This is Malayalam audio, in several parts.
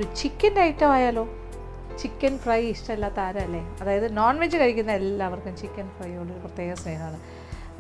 ഒരു ചിക്കൻ ഐറ്റം ആയാലോ? ചിക്കൻ ഫ്രൈ ഇഷ്ടമില്ലാത്ത ആരല്ലേ? അതായത് നോൺ വെജ് കഴിക്കുന്ന എല്ലാവർക്കും ചിക്കൻ ഫ്രൈയോടൊരു പ്രത്യേക സ്നേഹമാണ്.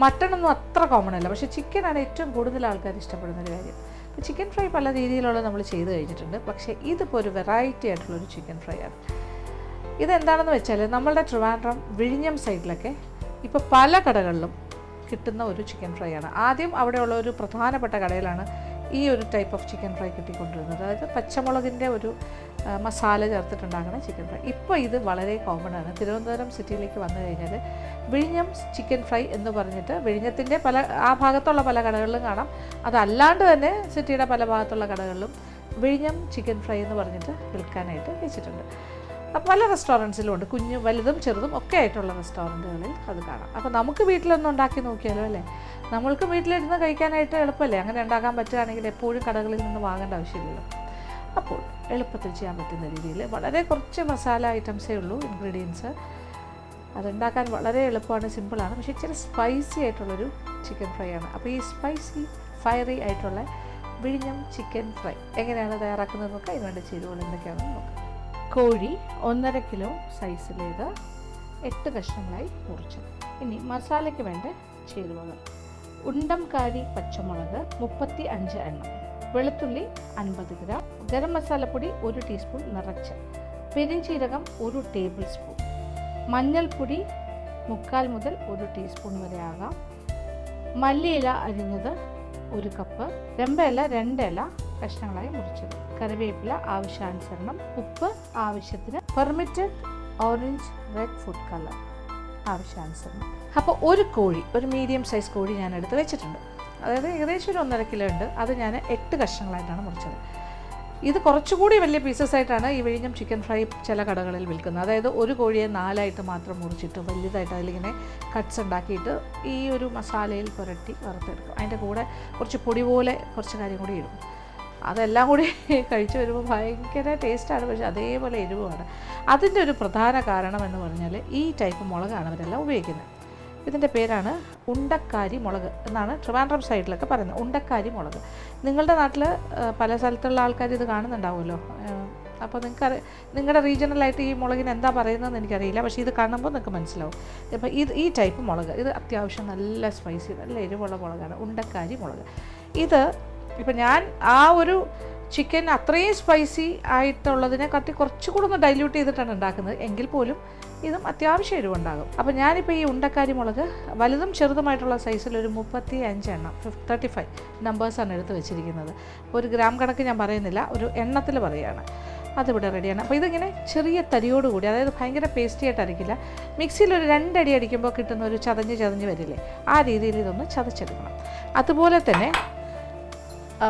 മട്ടണൊന്നും അത്ര കോമൺ അല്ല, പക്ഷേ ചിക്കനാണ് ഏറ്റവും കൂടുതൽ ആൾക്കാർ ഇഷ്ടപ്പെടുന്നൊരു കാര്യം. അപ്പോൾ ചിക്കൻ ഫ്രൈ പല രീതിയിലുള്ള നമ്മൾ ചെയ്ത് കഴിഞ്ഞിട്ടുണ്ട്. പക്ഷേ ഇതിപ്പോൾ ഒരു വെറൈറ്റി ആയിട്ടുള്ളൊരു ചിക്കൻ ഫ്രൈ ആണ്. ഇതെന്താണെന്ന് വെച്ചാൽ നമ്മളുടെ ട്രിവാൻഡ്രം വിഴിഞ്ഞം സൈഡിലൊക്കെ ഇപ്പോൾ പല കടകളിലും കിട്ടുന്ന ഒരു ചിക്കൻ ഫ്രൈ ആണ്. ആദ്യം അവിടെയുള്ള ഒരു പ്രധാനപ്പെട്ട കടയിലാണ് ഈ ഒരു ടൈപ്പ് ഓഫ് ചിക്കൻ ഫ്രൈ കിട്ടിക്കൊണ്ടിരുന്നത്. അതായത് പച്ചമുളകിൻ്റെ ഒരു മസാല ചേർത്തിട്ടുണ്ടാക്കുന്ന ചിക്കൻ ഫ്രൈ. ഇപ്പോൾ ഇത് വളരെ കോമൺ ആണ്. തിരുവനന്തപുരം സിറ്റിയിലേക്ക് വന്നു കഴിഞ്ഞാൽ വിഴിഞ്ഞം ചിക്കൻ ഫ്രൈ എന്ന് പറഞ്ഞിട്ട് വിഴിഞ്ഞത്തിൻ്റെ ആ ഭാഗത്തുള്ള പല കടകളിലും കാണാം. അതല്ലാണ്ട് തന്നെ സിറ്റിയുടെ പല ഭാഗത്തുള്ള കടകളിലും വിഴിഞ്ഞം ചിക്കൻ ഫ്രൈ എന്ന് പറഞ്ഞിട്ട് വിൽക്കാനായിട്ട് വെച്ചിട്ടുണ്ട്. പല റെസ്റ്റോറൻറ്റ്സിലും ഉണ്ട്, കുഞ്ഞു വലുതും ചെറുതും ഒക്കെ ആയിട്ടുള്ള റെസ്റ്റോറൻറ്റുകളിൽ അത് കാണാം. അപ്പോൾ നമുക്ക് വീട്ടിലൊന്നും ഉണ്ടാക്കി നോക്കിയാലോ അല്ലേ? നമ്മൾക്ക് വീട്ടിലിരുന്ന് കഴിക്കാനായിട്ട് എളുപ്പമല്ലേ? അങ്ങനെ ഉണ്ടാക്കാൻ പറ്റുകയാണെങ്കിൽ എപ്പോഴും കടകളിൽ നിന്ന് വാങ്ങേണ്ട ആവശ്യമില്ലല്ലോ. അപ്പോൾ എളുപ്പത്തിൽ ചെയ്യാൻ പറ്റുന്ന രീതിയിൽ വളരെ കുറച്ച് മസാല ഐറ്റംസേ ഉള്ളൂ, ഇൻഗ്രീഡിയൻസ്. അതുണ്ടാക്കാൻ വളരെ എളുപ്പമാണ്, സിമ്പിളാണ്. പക്ഷേ ഇച്ചിരി സ്പൈസി ആയിട്ടുള്ളൊരു ചിക്കൻ ഫ്രൈ ആണ്. അപ്പോൾ ഈ സ്പൈസി ഫയറി ആയിട്ടുള്ള വിഴിഞ്ഞം ചിക്കൻ ഫ്രൈ എങ്ങനെയാണ് തയ്യാറാക്കുന്നത് നോക്കാം. അതിനുവേണ്ട ചേരുവകൾ എന്തൊക്കെയാണെന്ന് നോക്കാം. കോഴി 1.5 കിലോ സൈസിലേത് 8 കഷ്ണങ്ങളായി മുറിച്ചത്. ഇനി മസാലയ്ക്ക് വേണ്ട ചേരുവകൾ: ഉണ്ടംകാരി പച്ചമുളക് 35 എണ്ണം, വെളുത്തുള്ളി 50 ഗ്രാം, ഗരം മസാലപ്പൊടി 1 ടീസ്പൂൺ നിറച്ച്, പെരിഞ്ചീരകം 1 ടേബിൾ സ്പൂൺ, മഞ്ഞൾപ്പൊടി 3/4 മുതൽ 1 ടീസ്പൂൺ വരെ ആകാം, മല്ലിയില അരിഞ്ഞത് 1 കപ്പ്, രമ്പയില 2 ഇല കഷ്ണങ്ങളായി മുറിച്ചത്, കറിവേപ്പില ആവശ്യാനുസരണം, ഉപ്പ് ആവശ്യത്തിന്, permitted orange red food colour ആവശ്യാനുസരണം. അപ്പോൾ ഒരു കോഴി, ഒരു മീഡിയം സൈസ് കോഴി ഞാൻ എടുത്ത് വെച്ചിട്ടുണ്ട്. അതായത് ഏകദേശം ഒരു 1.5 കിലോ ഉണ്ട്. അത് ഞാൻ 8 കഷ്ണങ്ങളായിട്ടാണ് മുറിച്ചത്. ഇത് കുറച്ചുകൂടി വലിയ പീസസ് ആയിട്ടാണ് ഈ വിഴിഞ്ഞം ചിക്കൻ ഫ്രൈ ചില കടകളിൽ വിൽക്കുന്നത്. അതായത് ഒരു കോഴിയെ 4 മാത്രം മുറിച്ചിട്ട് വലുതായിട്ട് അതിലിങ്ങനെ കട്ട്സ് ഉണ്ടാക്കിയിട്ട് ഈ ഒരു മസാലയിൽ പുരട്ടി വറുത്തെടുക്കും. അതിൻ്റെ കൂടെ കുറച്ച് പൊടി പോലെ കുറച്ച് കാര്യം കൂടി ഇടും. അതെല്ലാം കൂടി കഴിച്ചു വരുമ്പോൾ ഭയങ്കര ടേസ്റ്റാണ്, പക്ഷേ അതേപോലെ എരിവുമാണ്. അതിൻ്റെ ഒരു പ്രധാന കാരണം എന്ന് പറഞ്ഞാൽ ഈ ടൈപ്പ് മുളകാണ് അവരെല്ലാം ഉപയോഗിക്കുന്നത്. ഇതിൻ്റെ പേരാണ് ഉണ്ടക്കാരി മുളക് എന്നാണ് ട്രിവാൻഡ്രം സൈഡിലൊക്കെ പറയുന്നത്. ഉണ്ടക്കാരി മുളക്. നിങ്ങളുടെ നാട്ടിൽ പല സ്ഥലത്തുള്ള ആൾക്കാർ ഇത് കാണുന്നുണ്ടാവുമല്ലോ. അപ്പോൾ നിങ്ങളുടെ റീജിയണലായിട്ട് ഈ മുളകിന് എന്താ പറയുന്നതെന്ന് എനിക്കറിയില്ല, പക്ഷേ ഇത് കാണുമ്പോൾ നിങ്ങൾക്ക് മനസ്സിലാവും. അപ്പോൾ ഈ ടൈപ്പ് മുളക്, ഇത് അത്യാവശ്യം നല്ല സ്പൈസി, നല്ല എരിവുള്ള മുളകാണ് ഉണ്ടക്കാരി മുളക്. ഇത് ഇപ്പം ഞാൻ ആ ഒരു ചിക്കൻ അത്രയും സ്പൈസി ആയിട്ടുള്ളതിനെ കുറച്ചുകൂടെ ഒന്ന് ഡൈല്യൂട്ട് ചെയ്തിട്ടാണ് ഉണ്ടാക്കുന്നത്. എങ്കിൽ പോലും ഇതും അത്യാവശ്യം എരിവുണ്ടാകും. അപ്പോൾ ഞാനിപ്പോൾ ഈ ഉണ്ടക്കാരി മുളക് വലുതും ചെറുതുമായിട്ടുള്ള സൈസിൽ ഒരു 35 എണ്ണം 35 നമ്പേഴ്സാണ് എടുത്ത് വെച്ചിരിക്കുന്നത്. ഒരു ഗ്രാം കണക്ക് ഞാൻ പറയുന്നില്ല, ഒരു എണ്ണത്തിൽ പറയുകയാണ്. അതിവിടെ റെഡിയാണ്. അപ്പോൾ ഇതിങ്ങനെ ചെറിയ തരിയോടുകൂടി, അതായത് ഭയങ്കര പേസ്റ്റി ആയിട്ട് അരക്കില്ല, മിക്സിയിൽ ഒരു 2 അടി അടിക്കുമ്പോൾ കിട്ടുന്ന ഒരു ചതഞ്ഞ് വരില്ലേ, ആ രീതിയിൽ ഇതൊന്ന് ചതച്ചെടുക്കണം. അതുപോലെ തന്നെ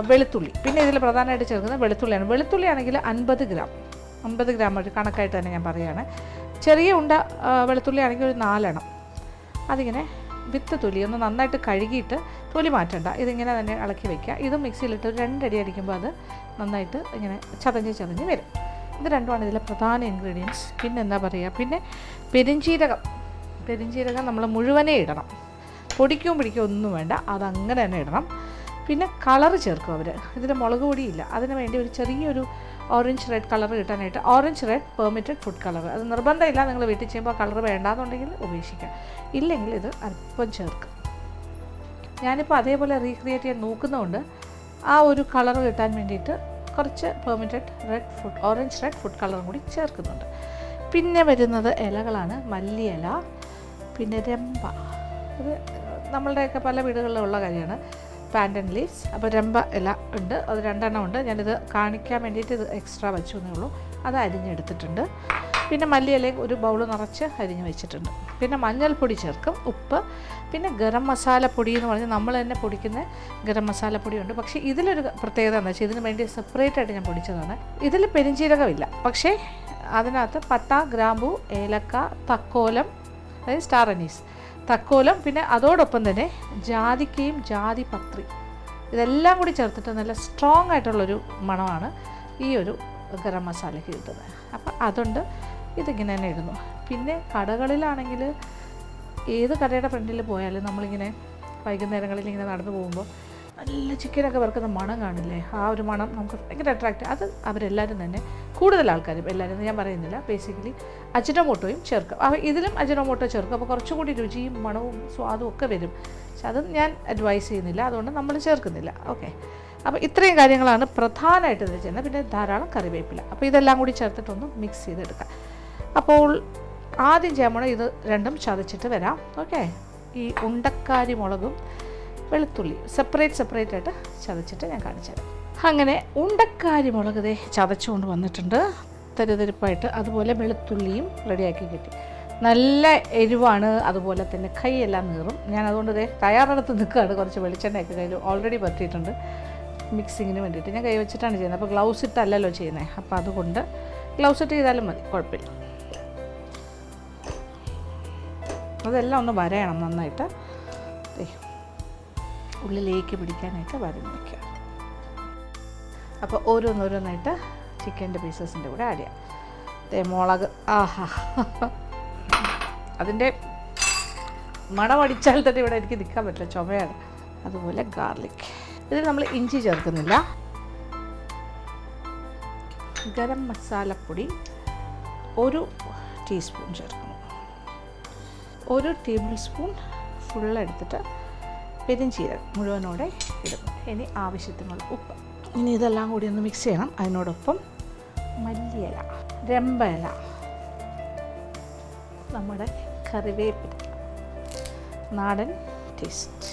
വെളുത്തുള്ളി, പിന്നെ ഇതിൽ പ്രധാനമായിട്ട് ചേർക്കുന്നത് വെളുത്തുള്ളിയാണ്. വെളുത്തുള്ളി ആണെങ്കിൽ 50 ഗ്രാം ഒരു കണക്കായിട്ട് തന്നെ ഞാൻ പറയുകയാണ്. ചെറിയ ഉണ്ട വെളുത്തുള്ളി ആണെങ്കിൽ ഒരു 4 എണ്ണം. അതിങ്ങനെ വിത്ത് തൊലി ഒന്ന് നന്നായിട്ട് കഴുകിയിട്ട് തൊലി മാറ്റണ്ട, ഇതിങ്ങനെ തന്നെ ഇളക്കി വയ്ക്കുക. ഇത് മിക്സിയിലിട്ട് 2 അടി അടിക്കുമ്പോൾ അത് നന്നായിട്ട് ഇങ്ങനെ ചതഞ്ഞ് വരും. ഇത് രണ്ടുമാണ് ഇതിലെ പ്രധാന ഇൻഗ്രീഡിയൻസ്. പിന്നെ എന്താ പറയുക, പിന്നെ പെരിഞ്ചീരകം നമ്മൾ മുഴുവനേ ഇടണം. പിടിക്കുകയും ഒന്നും വേണ്ട, അതങ്ങനെ തന്നെ ഇടണം. പിന്നെ കളർ ചേർക്കും അവർ. ഇതിൽ മുളക് പൊടിയില്ല. അതിന് വേണ്ടി ഒരു ചെറിയൊരു ഓറഞ്ച് റെഡ് കളർ കിട്ടാനായിട്ട് orange red permitted food colour, അത് നിർബന്ധമില്ല. നിങ്ങൾ വീട്ടിൽ ചെയ്യുമ്പോൾ കളർ വേണ്ടാന്നുണ്ടെങ്കിൽ ഉപേക്ഷിക്കാം, ഇല്ലെങ്കിൽ ഇത് അല്പം ചേർക്കും. ഞാനിപ്പോൾ അതേപോലെ റീക്രിയേറ്റ് ചെയ്യാൻ നോക്കുന്നതുകൊണ്ട് ആ ഒരു കളർ കിട്ടാൻ വേണ്ടിയിട്ട് കുറച്ച് പെർമിറ്റഡ് ഓറഞ്ച് റെഡ് ഫുഡ് കളറും കൂടി ചേർക്കുന്നുണ്ട്. പിന്നെ വരുന്നത് ഇലകളാണ്. മല്ലിയില, പിന്നെ രമ്പ. ഇത് നമ്മളുടെയൊക്കെ പല വീടുകളിലുള്ള കാര്യമാണ്. പാൻഡൻ ലീവ്സ്. അപ്പോൾ രമ്പ ഇല ഉണ്ട്, അത് 2 എണ്ണം ഉണ്ട്. ഞാനിത് കാണിക്കാൻ വേണ്ടിയിട്ട് ഇത് എക്സ്ട്രാ വെച്ചു എന്നേ ഉള്ളൂ. അത് അരിഞ്ഞെടുത്തിട്ടുണ്ട്. പിന്നെ മല്ലിയിലയും ഒരു ബൗൾ നിറച്ച് അരിഞ്ഞ് വെച്ചിട്ടുണ്ട്. പിന്നെ മഞ്ഞൾപ്പൊടി ചേർക്കും, ഉപ്പ്, പിന്നെ ഗരം മസാലപ്പൊടി എന്ന് പറഞ്ഞാൽ നമ്മൾ തന്നെ പൊടിക്കുന്ന ഗരം മസാലപ്പൊടിയുണ്ട്. പക്ഷേ ഇതിലൊരു പ്രത്യേകത എന്താ വെച്ചാൽ ഇതിന് വേണ്ടി സെപ്പറേറ്റ് ആയിട്ട് ഞാൻ പൊടിച്ചതാണ്. ഇതിൽ പെരിഞ്ചീരകമില്ല, പക്ഷേ അതിനകത്ത് പട്ട, ഗ്രാമ്പൂ, ഏലക്ക, തക്കോലം, അതായത് സ്റ്റാർ അനീസ്, തക്കോലം, പിന്നെ അതോടൊപ്പം തന്നെ ജാതിക്കയും ജാതിപത്രി, ഇതെല്ലാം കൂടി ചേർത്തിട്ട് നല്ല സ്ട്രോങ് ആയിട്ടുള്ളൊരു മണമാണ് ഈ ഒരു ഗരം മസാലയ്ക്ക് കിട്ടുന്നത്. അപ്പം അതുകൊണ്ട് ഇതിങ്ങനെ തന്നെ ഇടുന്നു. പിന്നെ കടകളിലാണെങ്കിൽ ഏത് കടയുടെ ഫ്രണ്ടിൽ പോയാലും നമ്മളിങ്ങനെ വൈകുന്നേരങ്ങളിൽ ഇങ്ങനെ നടന്നു പോകുമ്പോൾ നല്ല ചിക്കനൊക്കെ വറുക്കുന്ന മണം കാണില്ലേ, ആ ഒരു മണം നമുക്ക് ഭയങ്കര അട്രാക്റ്റ്. അത് അവരെല്ലാവരും തന്നെ, കൂടുതൽ ആൾക്കാരും, എല്ലാവരും ഞാൻ പറയുന്നില്ല, ബേസിക്കലി അജിനോമോട്ടോയും ചേർക്കും. ഇതിലും അജിനോമോട്ടോ ചേർക്കും, അപ്പോൾ കുറച്ചും കൂടി രുചിയും മണവും സ്വാദും ഒക്കെ വരും. പക്ഷെ അത് ഞാൻ അഡ്വൈസ് ചെയ്യുന്നില്ല, അതുകൊണ്ട് നമ്മൾ ചേർക്കുന്നില്ല. ഓക്കെ, അപ്പോൾ ഇത്രയും കാര്യങ്ങളാണ് പ്രധാനമായിട്ട് ഇതിൽ ചെയ്യുന്നത്. പിന്നെ ധാരാളം കറിവേപ്പില. അപ്പോൾ ഇതെല്ലാം കൂടി ചേർത്തിട്ടൊന്ന് മിക്സ് ചെയ്തെടുക്കാം. അപ്പോൾ ആദ്യം ചെയ്യാൻ പോണത് ഇത് രണ്ടും ചതച്ചിട്ട് വരാം. ഓക്കെ, ഈ ഉണ്ടക്കാരി മുളകും വെളുത്തുള്ളി സെപ്പറേറ്റ് ആയിട്ട് ചതച്ചിട്ട് ഞാൻ കാണിച്ചു തരാം. അങ്ങനെ ഉണ്ടക്കാരി മുളക് ദേ ചതച്ചുകൊണ്ട് വന്നിട്ടുണ്ട് തരിതരിപ്പായിട്ട്. അതുപോലെ വെളുത്തുള്ളിയും റെഡിയാക്കി കിട്ടി. നല്ല എരിവാണ്, അതുപോലെ തന്നെ കൈയെല്ലാം നീറും. ഞാൻ അതുകൊണ്ട് ദേ തയ്യാറെടുത്ത് നിൽക്കുകയാണ്. കുറച്ച് വെളിച്ചെണ്ണയൊക്കെ കയ്യിൽ ഓൾറെഡി പറ്റിയിട്ടുണ്ട് മിക്സിങ്ങിന് വേണ്ടിയിട്ട്. ഞാൻ കൈ വെച്ചിട്ടാണ് ചെയ്യുന്നത്, അപ്പോൾ ഗ്ലൗസ് ഇട്ടല്ലല്ലോ ചെയ്യുന്നത്. അപ്പോൾ അതുകൊണ്ട് ഗ്ലൗസ് ഇട്ട് ചെയ്താലും മതി, കുഴപ്പമില്ല. അതെല്ലാം ഒന്ന് വരയണം നന്നായിട്ട്, ഉള്ളിലേക്ക് പിടിക്കാനായിട്ട് വരഞ്ഞ് വയ്ക്കുക. അപ്പോൾ ഓരോന്നോരോന്നായിട്ട് ചിക്കൻ്റെ പീസസിൻ്റെ കൂടെ ആഡ് ചെയ്യാം. മുളക്, ആഹാ, അതിൻ്റെ മണമടിച്ചാൽ തന്നെ ഇവിടെ എനിക്ക് നിൽക്കാൻ പറ്റില്ല, ചുമയാണ്. അതുപോലെ ഗാർലിക്. ഇതിൽ നമ്മൾ ഇഞ്ചി ചേർക്കുന്നില്ല. ഗരം മസാലപ്പൊടി 1 ടീസ്പൂൺ ചേർക്കുന്നു. 1 ടേബിൾ സ്പൂൺ ഫുള്ളെടുത്തിട്ട് പെരുംജീരകം മുഴുവനോടെ ഇടും. ഇനി ആവശ്യത്തിനുള്ള ഉപ്പ്. ഇനി ഇതെല്ലാം കൂടി ഒന്ന് മിക്സ് ചെയ്യണം. അതിനോടൊപ്പം മല്ലിയില, രമ്പയില, നമ്മുടെ കറിവേപ്പില, നാടൻ ടേസ്റ്റ്.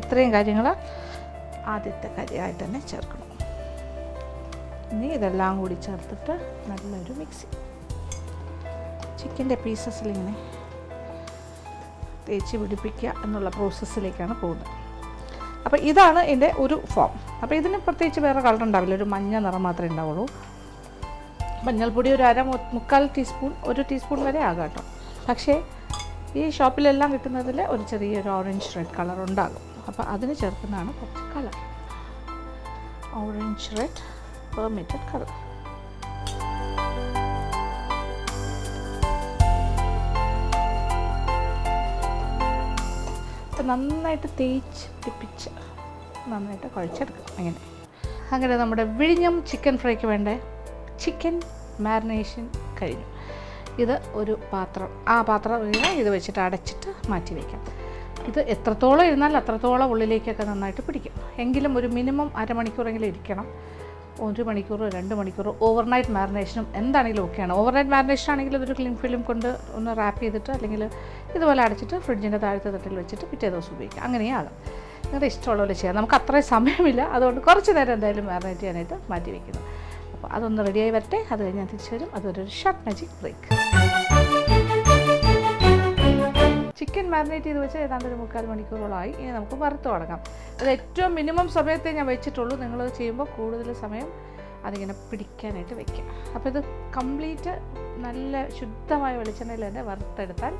ഇത്രയും കാര്യങ്ങൾ ആദ്യത്തെ കാര്യമായിട്ട് തന്നെ ചേർക്കണം. ഇനി ഇതെല്ലാം കൂടി ചേർത്തിട്ട് നല്ലൊരു മിക്സി. ചിക്കൻ്റെ പീസസിലിങ്ങനെ തേച്ച് പിടിപ്പിക്കുക എന്നുള്ള പ്രോസസ്സിലേക്കാണ് പോകുന്നത്. അപ്പോൾ ഇതാണ് എൻ്റെ ഒരു ഫോം. അപ്പോൾ ഇതിന് പ്രത്യേകിച്ച് വേറെ കളർ ഉണ്ടാവില്ല, ഒരു മഞ്ഞ നിറം മാത്രമേ ഉണ്ടാവുള്ളൂ. മഞ്ഞൾപ്പൊടി ഒരു മുക്കാൽ ടീസ്പൂൺ, 1 ടീസ്പൂൺ വരെ ആകാം കേട്ടോ. പക്ഷേ ഈ ഷോപ്പിലെല്ലാം കിട്ടുന്നതിൽ ഒരു ചെറിയൊരു ഓറഞ്ച് റെഡ് കളർ ഉണ്ടാകും. അപ്പോൾ അതിന് ചേർക്കുന്നതാണ് കുറച്ച് colour, orange red permitted colour. നന്നായിട്ട് തേച്ച് പിടിപ്പിച്ച് നന്നായിട്ട് കുഴച്ചെടുക്കും. അങ്ങനെ നമ്മുടെ വിഴിഞ്ഞം ചിക്കൻ ഫ്രൈക്ക് വേണ്ട ചിക്കൻ മാരിനേഷൻ കഴിഞ്ഞു. ഇത് ഒരു പാത്രം, ആ പാത്രം ഇത് വെച്ചിട്ട് അടച്ചിട്ട് മാറ്റി വയ്ക്കാം. ഇത് എത്രത്തോളം ഇരുന്നാൽ അത്രത്തോളം ഉള്ളിലേക്കൊക്കെ നന്നായിട്ട് പിടിക്കും. എങ്കിലും ഒരു മിനിമം അരമണിക്കൂറെങ്കിലും ഇരിക്കണം. 1 മണിക്കൂറോ 2 മണിക്കൂറോ ഓവർനൈറ്റ് മാരിനേഷനും എന്താണെങ്കിലും ഓക്കെയാണ്. ഓവർനൈറ്റ് മാരിനേഷൻ ആണെങ്കിൽ ഇതൊരു ക്ലീൻ ഫിലിം കൊണ്ട് ഒന്ന് റാപ്പ് ചെയ്തിട്ട് അല്ലെങ്കിൽ ഇതുപോലെ അടച്ചിട്ട് ഫ്രിഡ്ജിൻ്റെ താഴത്തെ തട്ടിൽ വെച്ചിട്ട് പിറ്റേ ദിവസം ഉപയോഗിക്കാം. അങ്ങനെയും ആകാം, നിങ്ങളുടെ ഇഷ്ടമുള്ളപോലെ ചെയ്യാം. നമുക്ക് അത്രയും സമയമില്ല, അതുകൊണ്ട് കുറച്ച് നേരം എന്തായാലും മാരിനേറ്റ് ചെയ്യാനായിട്ട് മാറ്റി വയ്ക്കുന്നു. അപ്പോൾ അതൊന്ന് റെഡിയായി വരട്ടെ, അത് കഴിഞ്ഞ് ഞാൻ തിരിച്ചു വരും. അതൊരു short magic break. Chicken marinate ചെയ്ത് വെച്ചാൽ ഏതാണ്ട് ഒരു 3/4 മണിക്കൂറോളമായി. ഇനി നമുക്ക് വറുത്ത് തുടങ്ങാം. അത് ഏറ്റവും മിനിമം സമയത്തേ ഞാൻ വെച്ചിട്ടുള്ളൂ. നിങ്ങളത് ചെയ്യുമ്പോൾ കൂടുതൽ സമയം അതിങ്ങനെ പിടിക്കാനായിട്ട് വെക്കുക. അപ്പോൾ ഇത് കംപ്ലീറ്റ് നല്ല ശുദ്ധമായ വെളിച്ചെണ്ണയിൽ തന്നെ വറുത്തെടുത്താൽ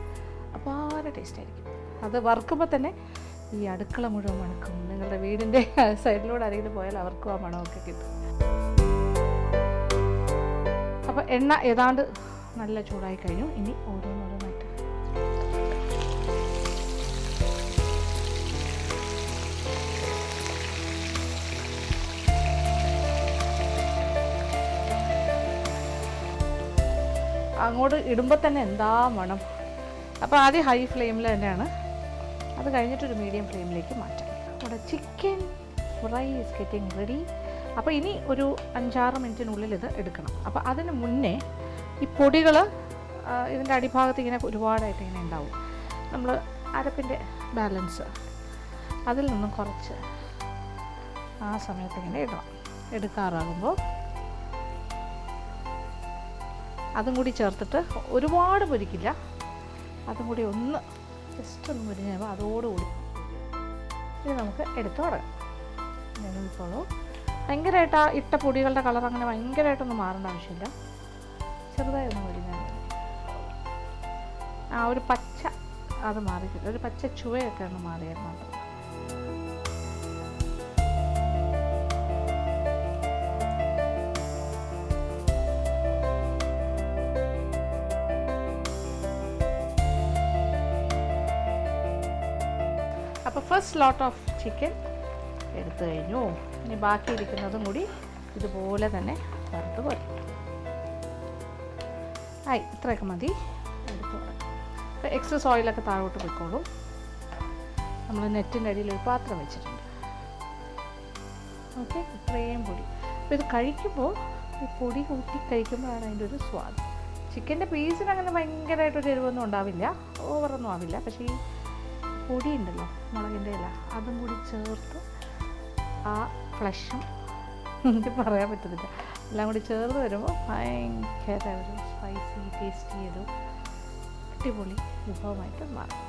അപാര ടേസ്റ്റ് ആയിരിക്കും. അത് വറുക്കുമ്പോൾ തന്നെ ഈ അടുക്കള മുഴുവൻ മണക്കും. നിങ്ങളുടെ വീടിൻ്റെ സൈഡിലൂടെ ആരെങ്കിലും പോയാൽ അവർക്കും ആ മണമൊക്കെ കിട്ടും. അപ്പോൾ എണ്ണ ഏതാണ്ട് നല്ല ചൂടായി കഴിഞ്ഞു. ഇനി ഓരോന്നോരോന്നായിട്ട് അങ്ങോട്ട് ഇടുമ്പോൾ തന്നെ എന്താ മണം. അപ്പോൾ ആദ്യം ഹൈ ഫ്ലെയിമിൽ തന്നെയാണ്, അത് കഴിഞ്ഞിട്ടൊരു മീഡിയം ഫ്ലെയിമിലേക്ക് മാറ്റാം. നമ്മുടെ chicken fry is getting ready. അപ്പോൾ ഇനി ഒരു 5-6 മിനിറ്റിനുള്ളിൽ ഇത് എടുക്കണം. അപ്പോൾ അതിന് മുന്നേ ഈ പൊടികൾ ഇതിൻ്റെ അടിഭാഗത്ത് ഇങ്ങനെ ഒരുപാടായിട്ട് ഇങ്ങനെ ഉണ്ടാവും. നമ്മൾ അരപ്പിൻ്റെ ബാലൻസ് അതിൽ നിന്നും കുറച്ച് ആ സമയത്ത് ഇങ്ങനെ ഇടണം. എടുക്കാറാകുമ്പോൾ അതും കൂടി ചേർത്തിട്ട് ഒരുപാട് പൊരിക്കില്ല, അതും കൂടി ഒന്ന് ജസ്റ്റ് ഒന്ന് പൊരിഞ്ഞ് കഴിയുമ്പോൾ അതോടുകൂടി ഇത് നമുക്ക് എടുത്ത് തുടങ്ങാം. നിങ്ങൾക്കോളൂ. ഭയങ്കരമായിട്ട് ആ ഇട്ട പൊടികളുടെ കളർ അങ്ങനെ ഭയങ്കരമായിട്ടൊന്നും മാറേണ്ട ആവശ്യമില്ല, ചെറുതായി ഒന്ന് പൊരിഞ്ഞാൽ മതി. ആ ഒരു പച്ച അത് മാറിക്കില്ല, ഒരു പച്ച ചുവയൊക്കെ ഒന്ന് മാറിയാൽ മാത്രം. അപ്പോൾ ഫസ്റ്റ് ലോട്ട് ഓഫ് ചിക്കൻ എടുത്തു കഴിഞ്ഞു. ഇനി ബാക്കി ഇരിക്കുന്നതും കൂടി ഇതുപോലെ തന്നെ വറുത്ത് പോരും. ആയി, ഇത്രയൊക്കെ മതി. എടുത്തു അപ്പോൾ എക്സസ് ഓയിലൊക്കെ താഴോട്ട് പോയിക്കോളും. നമ്മൾ നെറ്റിൻ്റെ അടിയിൽ ഒരു പാത്രം വെച്ചിട്ടുണ്ട്. ഓക്കെ, ഇത്രയും പൊടി. അപ്പോൾ ഇത് കഴിക്കുമ്പോൾ ഈ പൊടി കൂട്ടി കഴിക്കുമ്പോഴാണ് അതിൻ്റെ ഒരു സ്വാദ്. ചിക്കൻ്റെ പീസിന് അങ്ങനെ ഭയങ്കരമായിട്ടൊരു എരിവൊന്നും ഉണ്ടാവില്ല, ഓവറൊന്നും ആവില്ല. പക്ഷേ ഈ പൊടി ഉണ്ടല്ലോ, മുളകിൻ്റെ ഇല, അതും കൂടി ചേർത്ത് ആ ഫ്ലഷും എനിക്ക് പറയാൻ പറ്റുന്നില്ല, എല്ലാം കൂടി ചേർത്ത് വരുമ്പോൾ ഭയങ്കര ഒരു സ്പൈസി ടേസ്റ്റി ഒരു അടിപൊളി വിഭവമായിട്ട് മാറും.